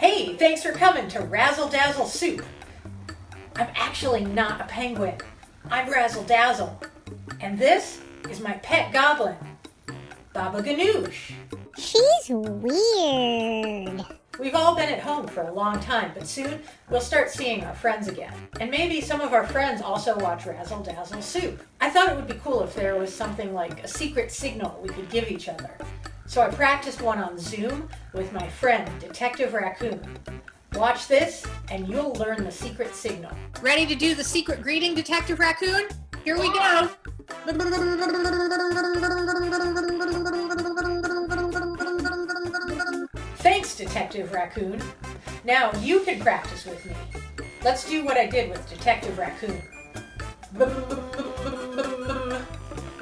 Hey, thanks for coming to Razzle Dazzle Soup. I'm actually not a penguin. I'm Razzle Dazzle. And this is my pet goblin, Baba Ganoush. She's weird. We've all been at home for a long time, but soon we'll start seeing our friends again. And maybe some of our friends also watch Razzle Dazzle Soup. I thought it would be cool if there was something like a secret signal we could give each other. So I practiced one on Zoom with my friend, Detective Raccoon. Watch this, and you'll learn the secret signal. Ready to do the secret greeting, Detective Raccoon? Here we go. Thanks, Detective Raccoon. Now you can practice with me. Let's do what I did with Detective Raccoon.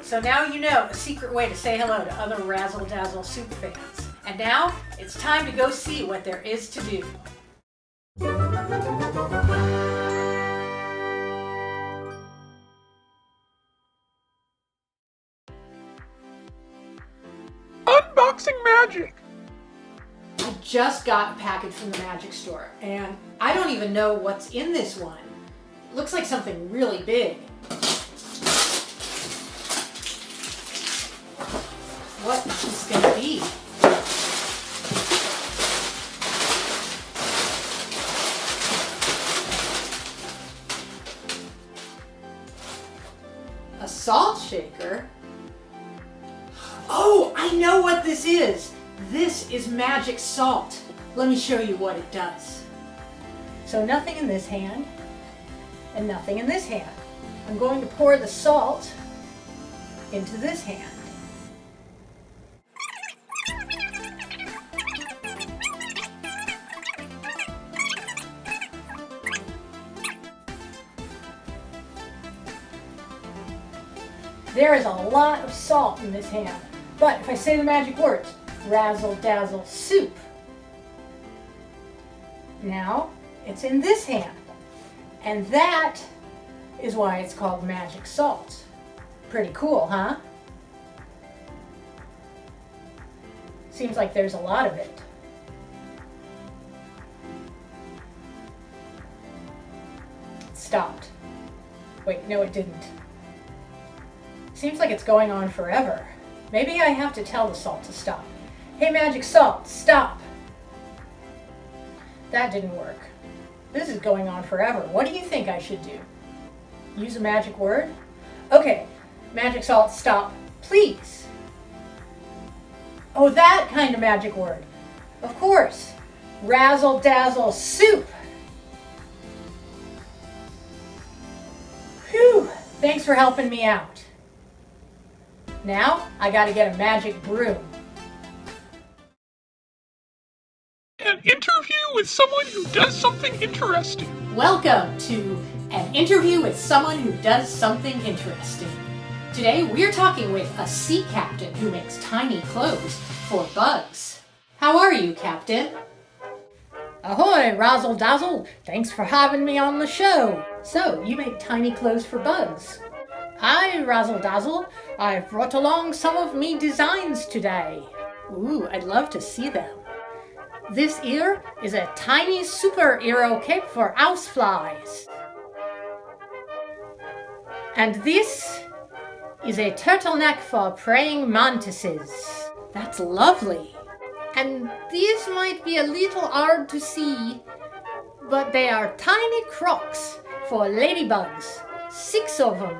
So now you know a secret way to say hello to other Razzle Dazzle Soup fans. And now it's time to go see what there is to do. Unboxing magic! I just got a package from the magic store, and I don't even know what's in this one. It looks like something really big. What is this gonna be? A salt shaker? Oh, I know what this is! This is magic salt. Let me show you what it does. So nothing in this hand, and nothing in this hand. I'm going to pour the salt into this hand. There is a lot of salt in this hand, but if I say the magic words, Razzle Dazzle Soup. Now it's in this hand, and that is why it's called magic salt. Pretty cool, huh? Seems like there's a lot of it. It stopped. Wait, no it didn't. Seems like it's going on forever. Maybe I have to tell the salt to stop. Hey, magic salt, stop! That didn't work. This is going on forever. What do you think I should do? Use a magic word? Okay, magic salt, stop, please. Oh, that kind of magic word. Of course. Razzle Dazzle Soup. Whew, thanks for helping me out. Now, I gotta get a magic broom. An interview with someone who does something interesting. Welcome to an interview with someone who does something interesting. Today, we're talking with a sea captain who makes tiny clothes for bugs. How are you, Captain? Ahoy, Razzle Dazzle! Thanks for having me on the show. So, you make tiny clothes for bugs. Hi, Razzle Dazzle. I've brought along some of me designs today. Ooh, I'd love to see them. This here is a tiny superhero cape for houseflies. And this is a turtleneck for praying mantises. That's lovely. And these might be a little hard to see, but they are tiny crocs for ladybugs. 6 of them.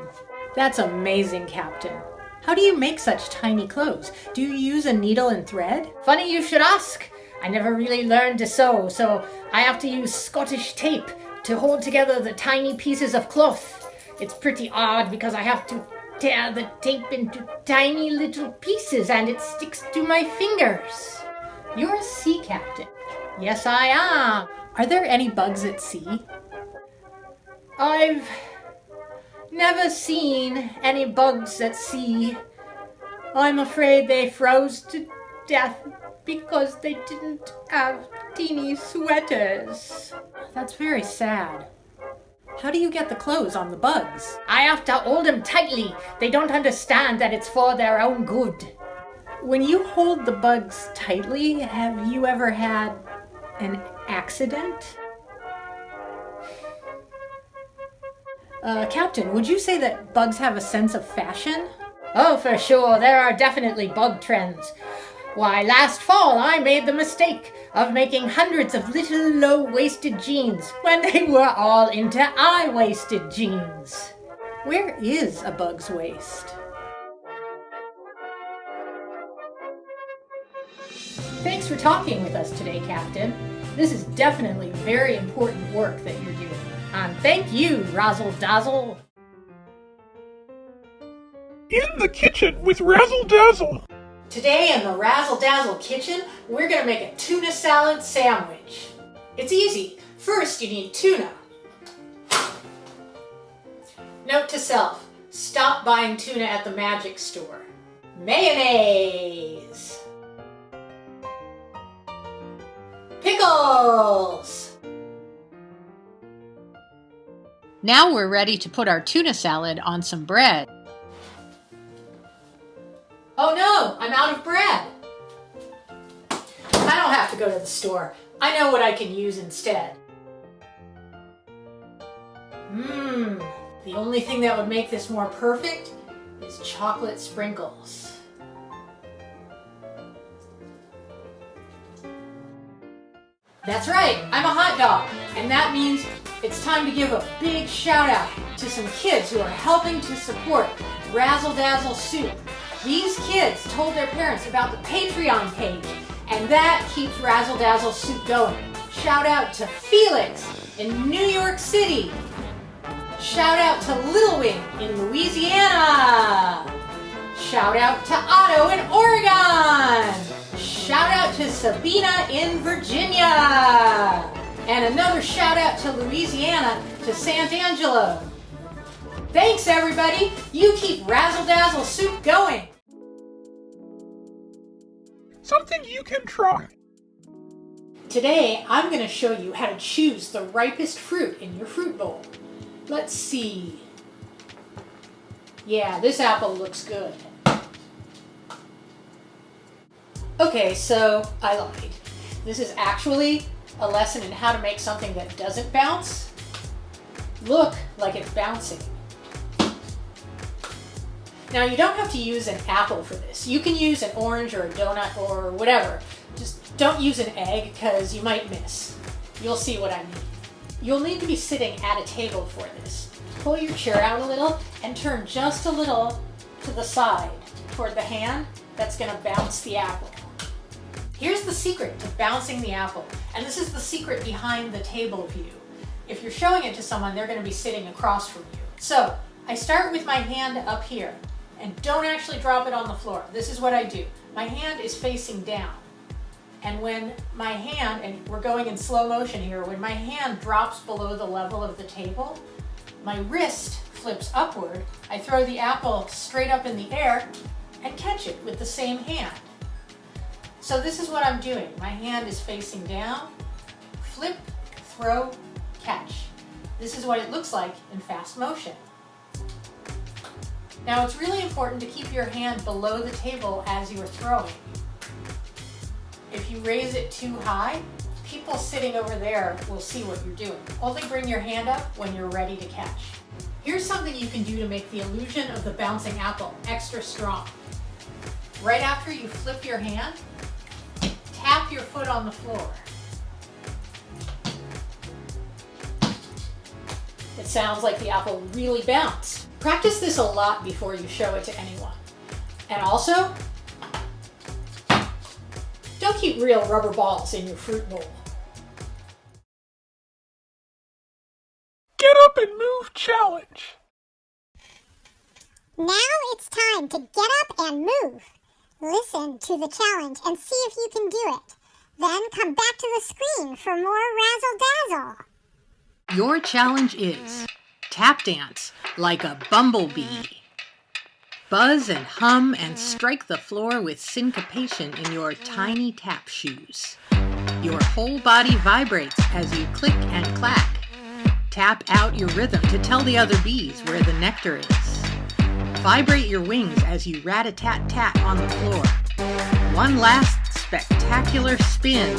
That's amazing, Captain. How do you make such tiny clothes? Do you use a needle and thread? Funny you should ask. I never really learned to sew, so I have to use Scottish tape to hold together the tiny pieces of cloth. It's pretty odd because I have to tear the tape into tiny little pieces and it sticks to my fingers. You're a sea captain. Yes, I am. Are there any bugs at sea? I've never seen any bugs at sea. I'm afraid they froze to death because they didn't have teeny sweaters. That's very sad. How do you get the clothes on the bugs? I have to hold them tightly. They don't understand that it's for their own good. When you hold the bugs tightly, have you ever had An accident? Captain, would you say that bugs have a sense of fashion? Oh, for sure, there are definitely bug trends. Why, last fall I made the mistake of making hundreds of little low-waisted jeans when they were all into high-waisted jeans. Where is a bug's waist? Thanks for talking with us today, Captain. This is definitely very important work that you're doing. And thank you, Razzle Dazzle. In the kitchen with Razzle Dazzle. Today in the Razzle Dazzle kitchen, we're going to make a tuna salad sandwich. It's easy. First, you need tuna. Note to self, stop buying tuna at the magic store. Mayonnaise. Pickles. Now we're ready to put our tuna salad on some bread. Oh no, I'm out of bread. I don't have to go to the store. I know what I can use instead. The only thing that would make this more perfect is chocolate sprinkles. That's right, I'm a hot dog, and that means it's time to give a big shout out to some kids who are helping to support Razzle Dazzle Soup. These kids told their parents about the Patreon page, and that keeps Razzle Dazzle Soup going. Shout out to Felix in New York City. Shout out to Little Wing in Louisiana. Shout out to Otto in Oregon. Shout out to Sabina in Virginia. And another shout out to Louisiana, to Sant Angelo. Thanks everybody, you keep Razzle Dazzle Soup going. Something you can try. Today I'm going to show you how to choose the ripest fruit in your fruit bowl. Let's see. Yeah, this apple looks good. Okay, so I lied. This is actually a lesson in how to make something that doesn't bounce look like it's bouncing. Now you don't have to use an apple for this. You can use an orange or a donut or whatever. Just don't use an egg because you might miss. You'll see what I mean. You'll need to be sitting at a table for this. Pull your chair out a little and turn just a little to the side toward the hand that's going to bounce the apple. Here's the secret to bouncing the apple, and this is the secret behind the table view. If you're showing it to someone, they're going to be sitting across from you. So I start with my hand up here, and don't actually drop it on the floor. This is what I do. My hand is facing down, and when my hand, and we're going in slow motion here, when my hand drops below the level of the table, my wrist flips upward. I throw the apple straight up in the air and catch it with the same hand. So this is what I'm doing. My hand is facing down, flip, throw, catch. This is what it looks like in fast motion. Now it's really important to keep your hand below the table as you're throwing. If you raise it too high, people sitting over there will see what you're doing. Only bring your hand up when you're ready to catch. Here's something you can do to make the illusion of the bouncing apple extra strong. Right after you flip your hand, tap your foot on the floor. It sounds like the apple really bounced. Practice this a lot before you show it to anyone. And also, don't keep real rubber balls in your fruit bowl. Get up and move challenge. Now it's time to get up and move. Listen to the challenge and see if you can do it. Then come back to the screen for more Razzle Dazzle. Your challenge is tap dance like a bumblebee. Buzz and hum and strike the floor with syncopation in your tiny tap shoes. Your whole body vibrates as you click and clack. Tap out your rhythm to tell the other bees where the nectar is. Vibrate your wings as you rat-a-tat-tat on the floor. One last spectacular spin.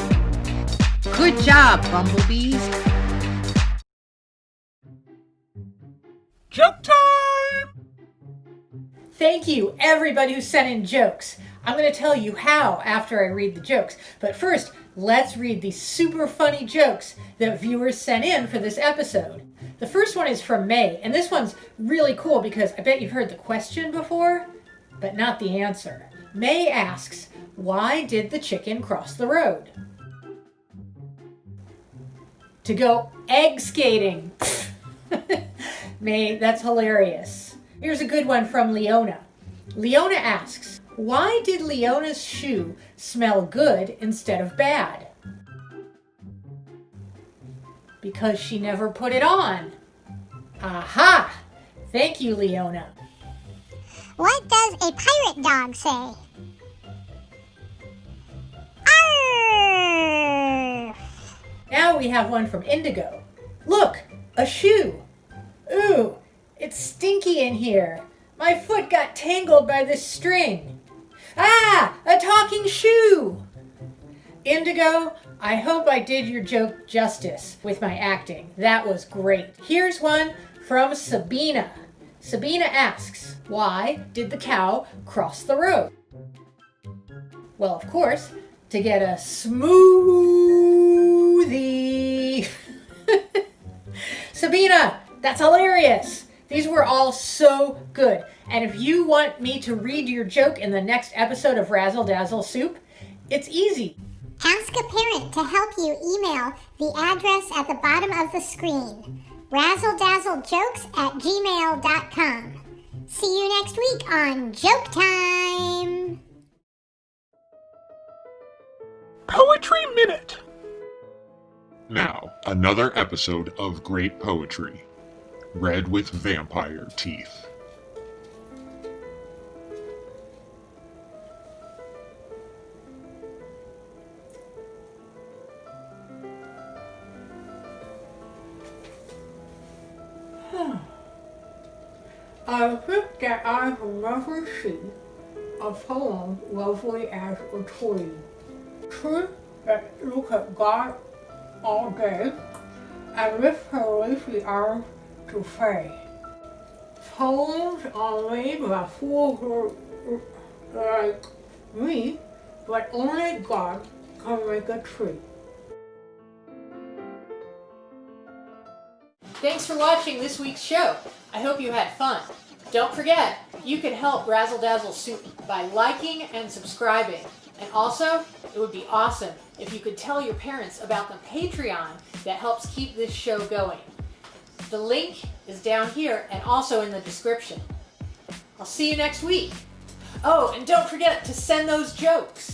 Good job, bumblebees. Joke time! Thank you, everybody who sent in jokes. I'm going to tell you how after I read the jokes. But first, let's read these super funny jokes that viewers sent in for this episode. The first one is from May, and this one's really cool because I bet you've heard the question before, but not the answer. May asks, why did the chicken cross the road? To go egg skating. May, that's hilarious. Here's a good one from Leona. Leona asks, why did Leona's shoe smell good instead of bad? Because she never put it on. Aha! Thank you, Leona. What does a pirate dog say? Arr! Now we have one from Indigo. Look, a shoe. Ooh, it's stinky in here. My foot got tangled by this string. Ah, a talking shoe. Indigo, I hope I did your joke justice with my acting. That was great. Here's one from Sabina. Sabina asks, why did the cow cross the road? Well, of course, to get a smoothie. Sabina, that's hilarious. These were all so good. And if you want me to read your joke in the next episode of Razzle Dazzle Soup, it's easy. Ask a parent to help you. Email the address at the bottom of the screen. razzledazzlejokes@gmail.com. See you next week on Joke Time! Poetry Minute. Now, another episode of great poetry, read with vampire teeth. I think that I have never seen a poem lovely as a tree. Tree that look at God all day and lift her leafy arms to pray. Poems are made by fools like me, but only God can make a tree. Thanks for watching this week's show. I hope you had fun. Don't forget, you can help Razzle Dazzle Soup by liking and subscribing. And also, it would be awesome if you could tell your parents about the Patreon that helps keep this show going. The link is down here and also in the description. I'll see you next week. Oh, and don't forget to send those jokes.